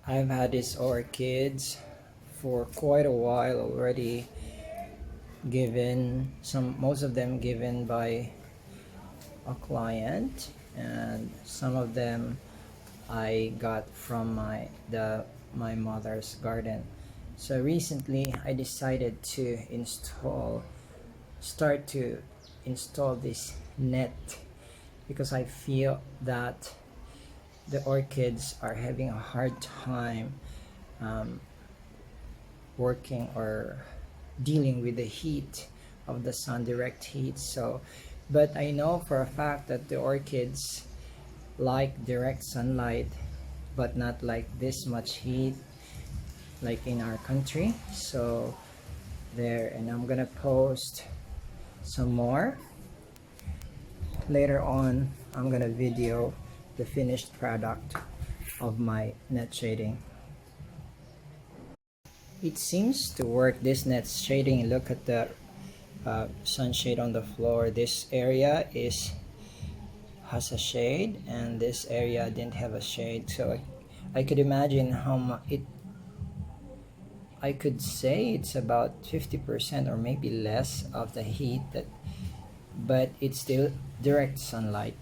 I've had these orchids for quite a while already, most of them given by a client, and some of them I got from my mother's garden. So recently I decided to start to install this net because I feel that the orchids are having a hard time working or dealing with the heat of the sun, direct heat. But I know for a fact that the orchids like direct sunlight, but not like this much heat like in our country. So there, and I'm gonna post some more later on. I'm gonna video the finished product of my net shading. It seems to work, this net shading. Look at the sunshade on the floor. This area has a shade, and this area didn't have a shade. So I could imagine I could say it's about 50% or maybe less of the heat, but it's still direct sunlight.